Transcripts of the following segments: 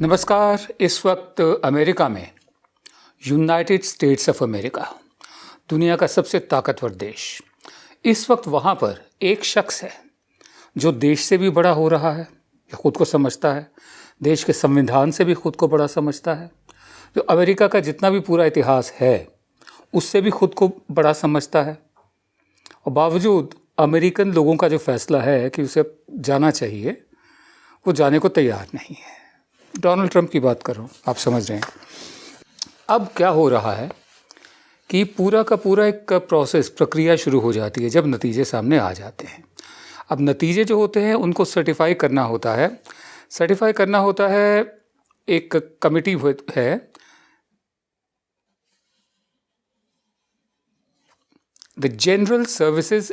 नमस्कार। इस वक्त अमेरिका में यूनाइटेड स्टेट्स ऑफ अमेरिका दुनिया का सबसे ताकतवर देश, इस वक्त वहाँ पर एक शख्स है जो देश से भी बड़ा हो रहा है, जो खुद को समझता है, देश के संविधान से भी खुद को बड़ा समझता है, जो अमेरिका का जितना भी पूरा इतिहास है उससे भी खुद को बड़ा समझता है, और बावजूद अमेरिकन लोगों का जो फैसला है कि उसे जाना चाहिए वो जाने को तैयार नहीं है। डोनाल्ड ट्रंप की बात कर रहा हूँ, आप समझ रहे हैं। अब क्या हो रहा है कि पूरा का पूरा एक प्रक्रिया शुरू हो जाती है जब नतीजे सामने आ जाते हैं। अब नतीजे जो होते हैं उनको सर्टिफाई करना होता है। एक कमिटी है, द जनरल सर्विसेज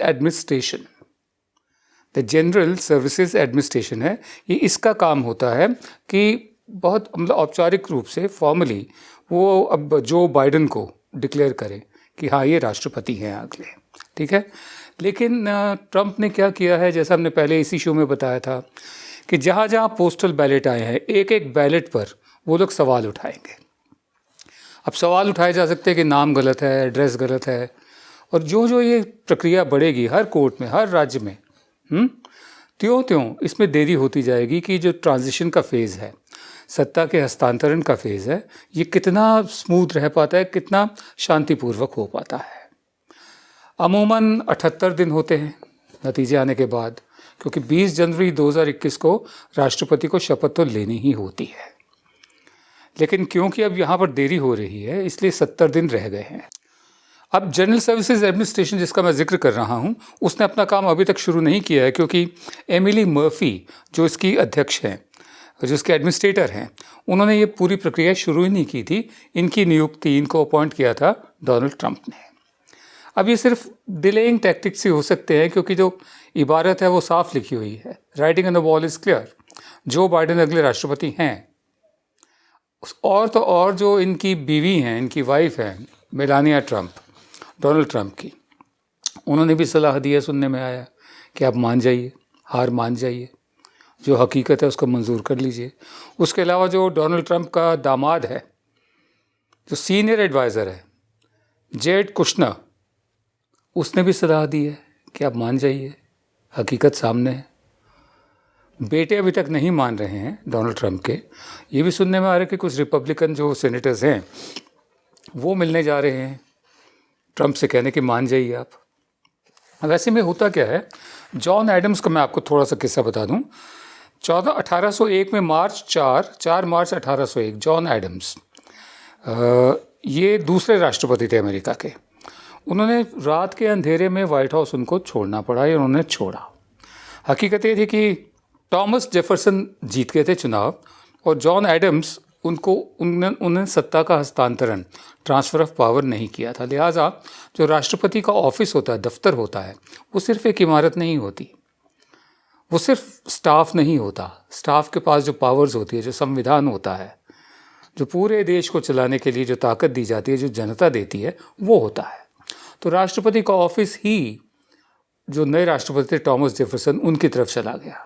एडमिनिस्ट्रेशन है। ये इसका काम होता है कि बहुत औपचारिक रूप से फॉर्मली वो अब जो बाइडन को डिक्लेयर करे कि हाँ ये राष्ट्रपति हैं अगले, ठीक है। लेकिन ट्रंप ने क्या किया है, जैसा हमने पहले इसी शो में बताया था कि जहाँ जहाँ पोस्टल बैलेट आए हैं, एक एक बैलेट पर वो लोग सवाल उठाएंगे। अब सवाल उठाए जा सकते हैं कि नाम गलत है, एड्रेस गलत है, और जो ये प्रक्रिया बढ़ेगी हर कोर्ट में, हर राज्य में, त्यों इसमें देरी होती जाएगी कि जो ट्रांजिशन का फेज़ है, सत्ता के हस्तांतरण का फेज़ है, ये कितना स्मूथ रह पाता है, कितना शांतिपूर्वक हो पाता है। अमूमन 78 दिन होते हैं नतीजे आने के बाद, क्योंकि 20 जनवरी 2021 को राष्ट्रपति को शपथ तो लेनी ही होती है। लेकिन क्योंकि अब यहाँ पर देरी हो रही है इसलिए 70 दिन रह गए हैं। अब जनरल सर्विसेज एडमिनिस्ट्रेशन जिसका मैं जिक्र कर रहा हूँ उसने अपना काम अभी तक शुरू नहीं किया है, क्योंकि एमिली मर्फी जो इसकी अध्यक्ष हैं, जो इसके एडमिनिस्ट्रेटर हैं, उन्होंने ये पूरी प्रक्रिया शुरू ही नहीं की थी। इनकी नियुक्ति, इनको अपॉइंट किया था डोनाल्ड ट्रंप ने। अब ये सिर्फ डिलेइंग टैक्टिक्स ही हो सकते हैं, क्योंकि जो इबारत है वो साफ लिखी हुई है, writing on the wall is clear, Joe Biden अगले राष्ट्रपति हैं। और तो और जो इनकी बीवी हैं, इनकी वाइफ हैं मेलानिया ट्रंप, डोनाल्ड ट्रंप की, उन्होंने भी सलाह दी है, सुनने में आया कि आप मान जाइए, हार मान जाइए, जो हकीकत है उसको मंजूर कर लीजिए। उसके अलावा जो डोनाल्ड ट्रंप का दामाद है, जो सीनियर एडवाइज़र है, जेड कुशनर, उसने भी सलाह दी है कि आप मान जाइए, हकीकत सामने है। बेटे अभी तक नहीं मान रहे हैं डोनाल्ड ट्रंप के। ये भी सुनने में आ रहा है कि कुछ रिपब्लिकन जो सेनेटर्स हैं वो मिलने जा रहे हैं ट्रंप से, कहने कि मान जाइए आप। वैसे में होता क्या है, जॉन एडम्स का मैं आपको थोड़ा सा किस्सा बता दूं। 1801 में चार मार्च 1801, जॉन एडम्स, ये दूसरे राष्ट्रपति थे अमेरिका के। उन्होंने रात के अंधेरे में व्हाइट हाउस उनको छोड़ना पड़ा, या उन्होंने छोड़ा। हकीकत ये थी कि थॉमस जेफरसन जीत गए थे चुनाव, और जॉन एडम्स उन्होंने सत्ता का हस्तांतरण, ट्रांसफ़र ऑफ पावर नहीं किया था। लिहाजा जो राष्ट्रपति का ऑफिस होता है, दफ्तर होता है, वो सिर्फ एक इमारत नहीं होती, वो सिर्फ स्टाफ नहीं होता। स्टाफ के पास जो पावर्स होती है, जो संविधान होता है, जो पूरे देश को चलाने के लिए जो ताकत दी जाती है, जो जनता देती है, वो होता है। तो राष्ट्रपति का ऑफिस ही जो नए राष्ट्रपति थे थॉमस जेफरसन, उनकी तरफ चला गया।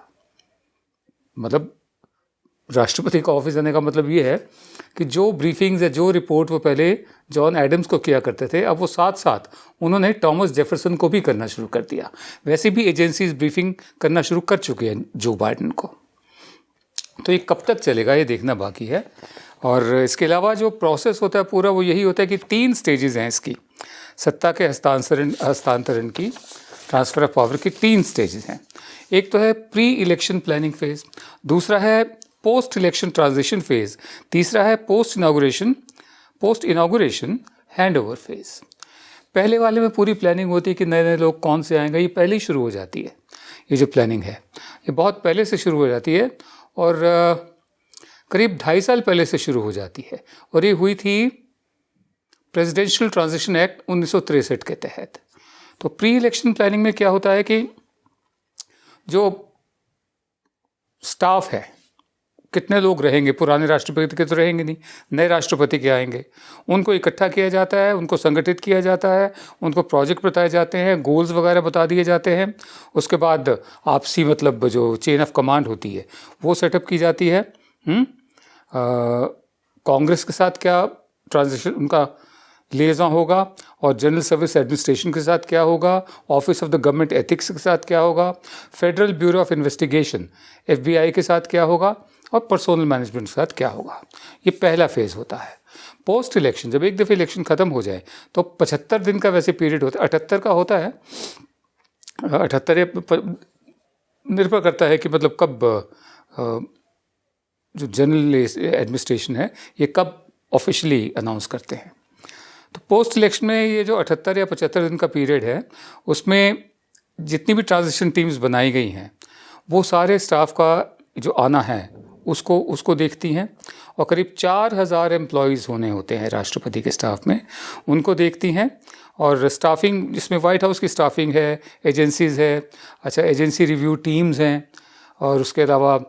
मतलब राष्ट्रपति का ऑफिस आने का मतलब ये है कि जो ब्रीफिंग्स है, जो रिपोर्ट वो पहले जॉन एडम्स को किया करते थे, अब वो साथ साथ उन्होंने थॉमस जेफरसन को भी करना शुरू कर दिया। वैसे भी एजेंसीज ब्रीफिंग करना शुरू कर चुकी हैं जो बाइडेन को। तो ये कब तक चलेगा ये देखना बाकी है। और इसके अलावा जो प्रोसेस होता है पूरा, वो यही होता है कि 3 स्टेजेस हैं इसकी, सत्ता के हस्तांतरण की, ट्रांसफ़र ऑफ पावर की 3 स्टेजेस हैं। एक तो है प्री इलेक्शन प्लानिंग फेज़, दूसरा है पोस्ट इलेक्शन ट्रांजिशन फेज़, तीसरा है post inauguration hand over phase. पहले वाले में पूरी प्लानिंग होती है कि नए नए लोग कौन से आएंगे, ये पहले ही शुरू हो जाती है। ये जो प्लानिंग है ये बहुत पहले से शुरू हो जाती है, और करीब 2.5 साल पहले से शुरू हो जाती है, और ये हुई थी प्रेसिडेंशियल ट्रांजिशन एक्ट 1963 के तहत। तो प्री इलेक्शन प्लानिंग में क्या होता है कि जो स्टाफ है, कितने लोग रहेंगे, पुराने राष्ट्रपति के तो रहेंगे नहीं, नए राष्ट्रपति के आएंगे, उनको इकट्ठा किया जाता है, उनको संगठित किया जाता है, उनको प्रोजेक्ट बताए जाते हैं, गोल्स वगैरह बता दिए जाते हैं। उसके बाद आपसी मतलब जो चेन ऑफ कमांड होती है वो सेटअप की जाती है। कांग्रेस के साथ क्या ट्रांजिशन उनका लिएज़न होगा और जनरल सर्विस एडमिनिस्ट्रेशन के साथ क्या होगा, office of the government ethics के साथ क्या होगा, federal bureau of investigation FBI के साथ क्या होगा और पर्सनल मैनेजमेंट के साथ क्या होगा। ये पहला फेज़ होता है। पोस्ट इलेक्शन, जब एक दफ़े इलेक्शन ख़त्म हो जाए तो 75 दिन का वैसे पीरियड होता है, 78 का होता है, 78 निर्भर करता है कि मतलब कब जो जनरल एडमिनिस्ट्रेशन है ये कब ऑफिशियली अनाउंस करते हैं। तो पोस्ट इलेक्शन में ये जो 78 या 75 दिन का पीरियड है उसमें जितनी भी ट्रांजिशन टीम्स बनाई गई हैं वो सारे स्टाफ का जो आना है उसको देखती हैं और करीब 4000 एम्प्लॉयज़ होने होते हैं राष्ट्रपति के स्टाफ में, उनको देखती हैं। और स्टाफिंग जिसमें वाइट हाउस की स्टाफिंग है, एजेंसीज़ है, अच्छा एजेंसी रिव्यू टीम्स हैं, और उसके अलावा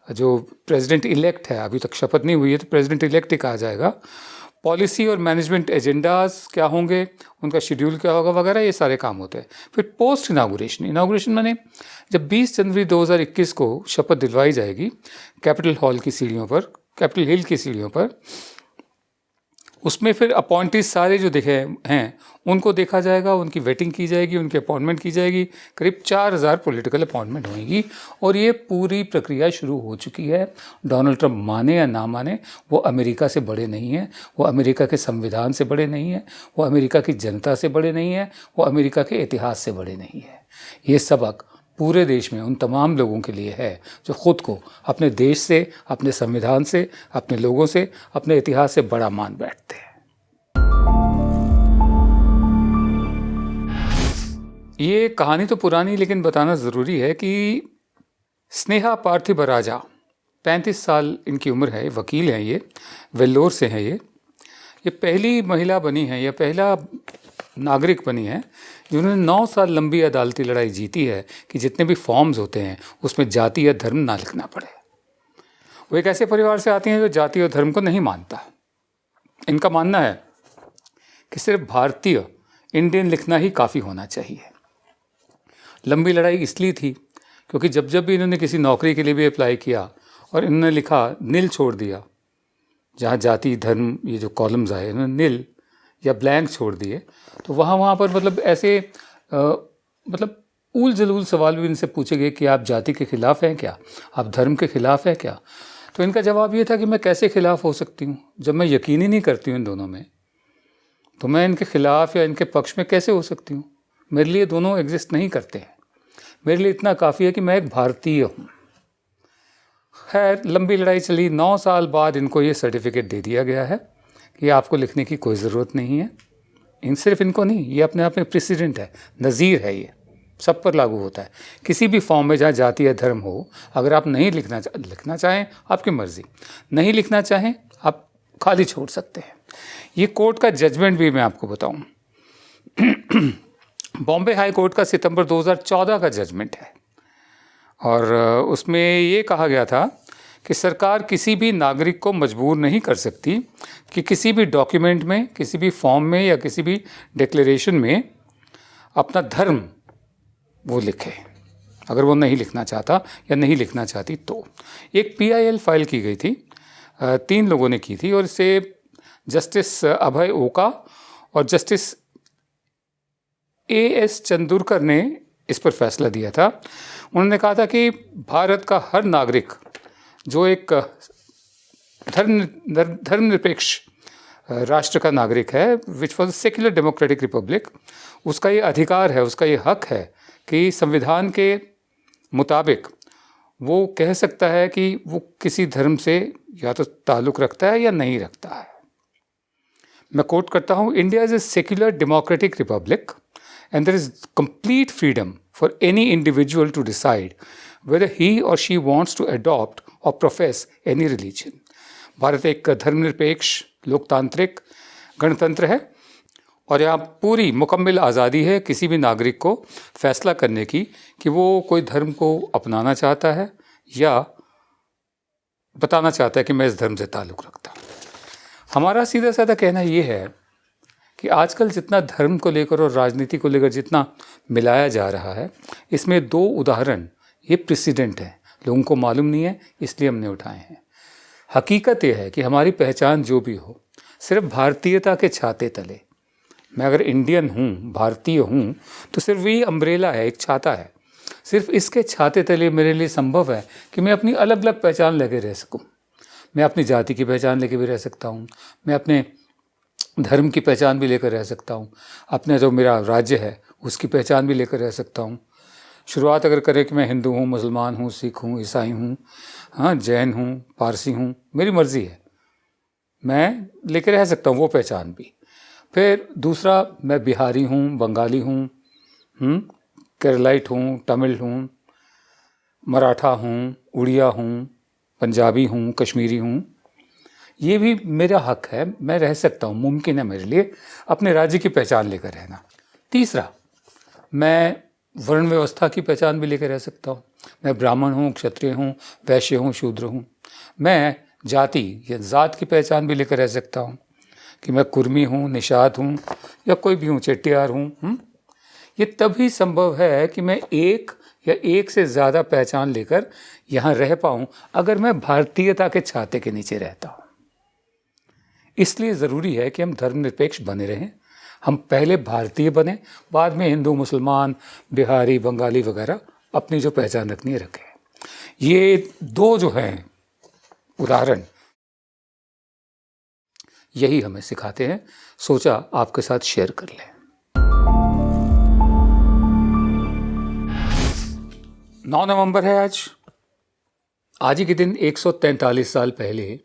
जो प्रेसिडेंट इलेक्ट है, अभी तक शपथ नहीं हुई है तो प्रेसिडेंट इलेक्ट ही कहा जाएगा, पॉलिसी और मैनेजमेंट एजेंडाज क्या होंगे, उनका शेड्यूल क्या होगा वगैरह, ये सारे काम होते हैं। फिर पोस्ट इनागुरेशन माने जब 20 जनवरी 2021 को शपथ दिलवाई जाएगी कैपिटल हिल की सीढ़ियों पर, उसमें फिर अपॉइंटीज सारे जो दिखे हैं उनको देखा जाएगा, उनकी वेटिंग की जाएगी, उनकी अपॉइंटमेंट की जाएगी। करीब 4000 पॉलिटिकल अपॉइंटमेंट होंगी और ये पूरी प्रक्रिया शुरू हो चुकी है। डोनाल्ड ट्रंप माने या ना माने, वो अमेरिका से बड़े नहीं हैं, वो अमेरिका के संविधान से बड़े नहीं हैं, वो अमेरिका की जनता से बड़े नहीं हैं, वो अमेरिका के इतिहास से बड़े नहीं हैं। ये सबक पूरे देश में उन तमाम लोगों के लिए है जो ख़ुद को अपने देश से, अपने संविधान से, अपने लोगों से, अपने इतिहास से बड़ा मान बैठते हैं। ये कहानी तो पुरानी, लेकिन बताना ज़रूरी है कि स्नेहा पार्थिबराजा 35 साल इनकी उम्र है, वकील हैं, ये वेल्लोर से हैं। ये पहली महिला बनी है या पहला नागरिक बनी है जिन्होंने 9 साल लंबी अदालती लड़ाई जीती है कि जितने भी फॉर्म्स होते हैं उसमें जाति या धर्म ना लिखना पड़े। वो एक ऐसे परिवार से आती हैं जो जाति और धर्म को नहीं मानता। इनका मानना है कि सिर्फ भारतीय, इंडियन लिखना ही काफ़ी होना चाहिए। लंबी लड़ाई इसलिए थी क्योंकि जब भी इन्होंने किसी नौकरी के लिए भी अप्लाई किया और इन्होंने लिखा निल छोड़ दिया, जहाँ जाति धर्म ये जो कॉलम्स आए इन्होंने निल या ब्लैंक छोड़ दिए, तो वहाँ पर मतलब ऐसे मतलब ऊल जलूल सवाल भी इनसे पूछे गए कि आप जाति के खिलाफ़ हैं क्या, आप धर्म के खिलाफ़ हैं क्या। तो इनका जवाब ये था कि मैं कैसे खिलाफ़ हो सकती हूँ, जब मैं यकीन ही नहीं करती हूँ इन दोनों में, तो मैं इनके खिलाफ़ या इनके पक्ष में कैसे हो सकती हूँ। मेरे लिए दोनों एग्जिस्ट नहीं करते हैं, मेरे लिए इतना काफ़ी है कि मैं एक भारतीय हूँ। खैर लंबी लड़ाई चली, 9 साल बाद इनको ये सर्टिफिकेट दे दिया गया है कि आपको लिखने की कोई ज़रूरत नहीं है। सिर्फ इनको नहीं, ये अपने आप में प्रेसिडेंट है, नज़ीर है, ये सब पर लागू होता है। किसी भी फॉर्म में जहाँ जाति या धर्म हो, अगर आप नहीं लिखना चाहें आपकी मर्ज़ी, नहीं लिखना चाहें आप खाली छोड़ सकते हैं। ये कोर्ट का जजमेंट भी मैं आपको बताऊं, बॉम्बे हाई कोर्ट का सितंबर 2014 का जजमेंट है और उसमें ये कहा गया था कि सरकार किसी भी नागरिक को मजबूर नहीं कर सकती कि किसी भी डॉक्यूमेंट में, किसी भी फॉर्म में या किसी भी डिक्लेरेशन में अपना धर्म वो लिखे, अगर वो नहीं लिखना चाहता या नहीं लिखना चाहती। तो एक PIL फाइल की गई थी, 3 लोगों ने की थी और इसे जस्टिस अभय ओका और जस्टिस AS चंदूरकर ने इस पर फैसला दिया था। उन्होंने कहा था कि भारत का हर नागरिक जो एक धर्मनिरपेक्ष राष्ट्र का नागरिक है, which was secular democratic Republic, उसका ये अधिकार है, उसका ये हक है कि संविधान के मुताबिक वो कह सकता है कि वो किसी धर्म से या तो ताल्लुक़ रखता है या नहीं रखता है। मैं कोट करता हूँ, India is a secular democratic Republic and there is complete freedom for any individual to decide whether he or she wants to adopt or profess any religion. Bharat एक धर्मनिरपेक्ष लोकतांत्रिक गणतंत्र है और यहाँ पूरी मुकम्मल आज़ादी है किसी भी नागरिक को फैसला करने की कि वो कोई धर्म को अपनाना चाहता है या बताना चाहता है कि मैं इस धर्म से ताल्लुक़ रखता हूँ। हमारा सीधा साधा कहना ये है कि आजकल जितना धर्म को लेकर और राजनीति को लेकर जितना मिलाया जा रहा है, इसमें 2 उदाहरण ये प्रेसिडेंट हैं, लोगों को मालूम नहीं है इसलिए हमने उठाए हैं। हकीकत यह है कि हमारी पहचान जो भी हो, सिर्फ भारतीयता के छाते तले, मैं अगर इंडियन हूँ, भारतीय हूँ, तो सिर्फ वही अम्ब्रेला है, एक छाता है। सिर्फ इसके छाते तले मेरे लिए संभव है कि मैं अपनी अलग अलग पहचान लेके रह सकूँ। मैं अपनी जाति की पहचान लेके भी रह सकता हूँ, मैं अपने धर्म की पहचान भी लेकर रह सकता हूँ, अपने जो मेरा राज्य है उसकी पहचान भी लेकर रह सकता हूँ। शुरुआत अगर करें कि मैं हिंदू हूँ, मुसलमान हूँ, सिख हूँ, ईसाई हूँ, हाँ, जैन हूँ, पारसी हूँ, मेरी मर्ज़ी है, मैं लेकर रह सकता हूँ वो पहचान भी। फिर दूसरा, मैं बिहारी हूँ, बंगाली हूँ, केरलाइट हूँ, तमिल हूँ, मराठा हूँ, उड़िया हूँ, पंजाबी हूँ, कश्मीरी हूँ, ये भी मेरा हक है, मैं रह सकता हूँ, मुमकिन है मेरे लिए अपने राज्य की पहचान लेकर रहना। तीसरा, मैं वर्ण व्यवस्था की पहचान भी लेकर रह सकता हूँ। मैं ब्राह्मण हूँ, क्षत्रिय हूँ, वैश्य हूँ, शूद्र हूँ। मैं जाति या जात की पहचान भी लेकर रह सकता हूँ कि मैं कुर्मी हूँ, निषाद हूँ, या कोई भी हूँ, चेट्टियार हूँ। ये तभी संभव है कि मैं एक या एक से ज़्यादा पहचान लेकर यहाँ रह पाऊँ अगर मैं भारतीयता के छाते के नीचे रहता हूँ। इसलिए ज़रूरी है कि हम धर्मनिरपेक्ष बने रहें। हम पहले भारतीय बने, बाद में हिंदू, मुसलमान, बिहारी, बंगाली वगैरह अपनी जो पहचान रखनी है रखें। ये दो जो हैं उदाहरण, यही हमें सिखाते हैं। सोचा आपके साथ शेयर कर लें। 9 नवंबर है आज। आज ही के दिन 143 साल पहले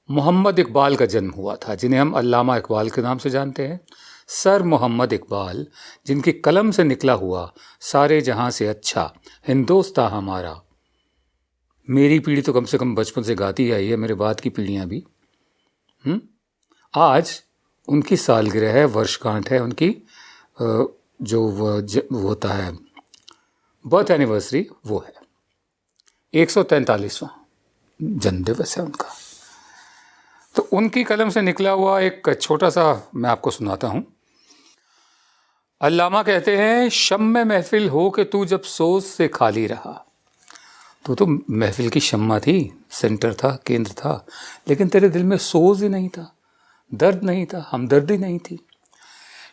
मोहम्मद इकबाल का जन्म हुआ था, जिन्हें हम अल्लामा इकबाल के नाम से जानते हैं। सर मोहम्मद इकबाल, जिनकी कलम से निकला हुआ सारे जहां से अच्छा हिंदोस्तां हमारा, मेरी पीढ़ी तो कम से कम बचपन से गाती आई है, मेरे बाद की पीढ़ियां भी। आज उनकी सालगिरह है, वर्षगांठ है उनकी, जो वो होता है बर्थ एनिवर्सरी, वो है 143वां जन्म दिवस है उनका। तो उनकी कलम से निकला हुआ एक छोटा सा मैं आपको सुनाता हूँ। अल्लामा कहते हैं, शम्मे महफिल हो के तू जब सोच से खाली रहा। तो महफिल की शम्मा थी, सेंटर था, केंद्र था, लेकिन तेरे दिल में सोच ही नहीं था, दर्द नहीं था, हमदर्दी नहीं थी।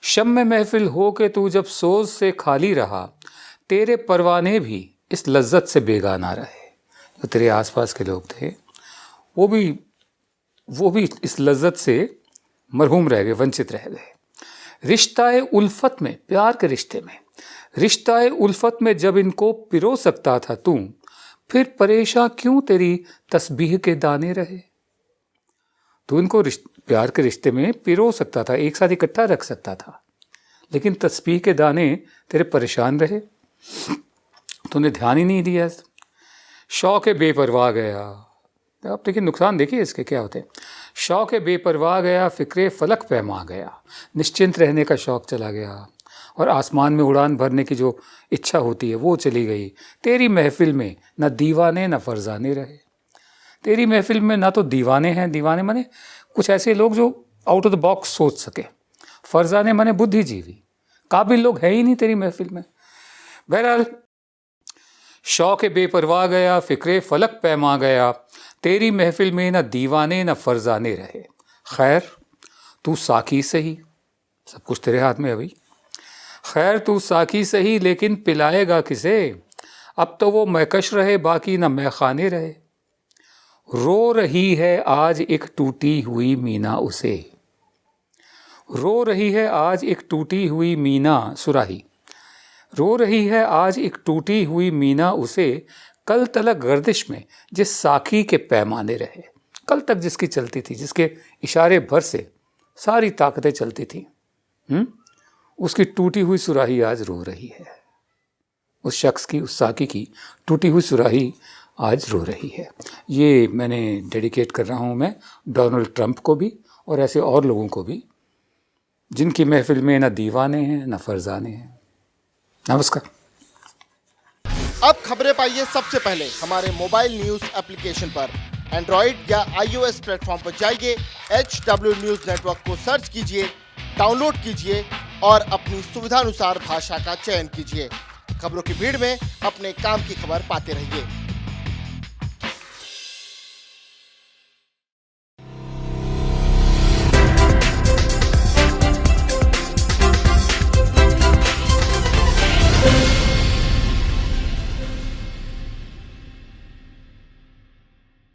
शम्मे महफिल हो के तू जब सोच से खाली रहा, तेरे परवाने भी इस लज्जत से बेगाना रहे। जो तेरे आसपास के लोग थे वो भी इस लज्जत से मरहूम रह गए, वंचित रह गए। रिश्ताए उल्फत में, प्यार के रिश्ते में, रिश्ताए उल्फत में जब इनको पिरो सकता था तू, फिर परेशान क्यों तेरी तस्बीह के दाने रहे। तू इनको प्यार के रिश्ते में पिरो सकता था, एक साथ इकट्ठा रख सकता था, लेकिन तस्बीह के दाने तेरे परेशान रहे, तूने ध्यान ही नहीं दिया। शौक बेपरवाह गया, आप देखिए नुकसान देखिए इसके क्या होते हैं। शौक बेपरवाह गया, फिक्रे फलक पैमा गया, निश्चिंत रहने का शौक चला गया, और आसमान में उड़ान भरने की जो इच्छा होती है वो चली गई। तेरी महफिल में न दीवाने न फरजाने रहे। तेरी महफिल में ना तो दीवाने हैं, दीवाने माने कुछ ऐसे लोग जो आउट ऑफ द बॉक्स सोच सके, फरजाने माने बुद्धिजीवी, काबिल लोग है ही नहीं तेरी महफिल में। बहरहाल, शौक बेपरवाह गया, फिक्रे फलक पैमा गया, तेरी महफिल में न दीवाने न फरजाने रहे। खैर तू साकी सही, सब कुछ तेरे हाथ में है भाई। खैर तू साकी सही, लेकिन पिलाएगा किसे, अब तो वो महकश रहे, बाकी न मैखाने रहे। रो रही है आज एक टूटी हुई मीना उसे, रो रही है आज एक टूटी हुई मीना सुराही, रो रही है आज एक टूटी हुई मीना उसे, कल तलक गर्दिश में जिस साखी के पैमाने रहे। कल तक जिसकी चलती थी, जिसके इशारे भर से सारी ताकतें चलती थी, उसकी टूटी हुई सुराही आज रो रही है। उस शख्स की, उस साकी की टूटी हुई सुराही आज रो रही है। ये मैंने डेडिकेट कर रहा हूँ मैं डोनाल्ड ट्रंप को भी, और ऐसे और लोगों को भी जिनकी महफिल में न दीवाने हैं न फरजाने हैं। नमस्कार। अब खबरें पाइए सबसे पहले हमारे मोबाइल न्यूज एप्लीकेशन पर। एंड्रॉइड या iOS प्लेटफॉर्म पर जाइए, HW न्यूज नेटवर्क को सर्च कीजिए, डाउनलोड कीजिए और अपनी सुविधानुसार भाषा का चयन कीजिए। खबरों की भीड़ में अपने काम की खबर पाते रहिए।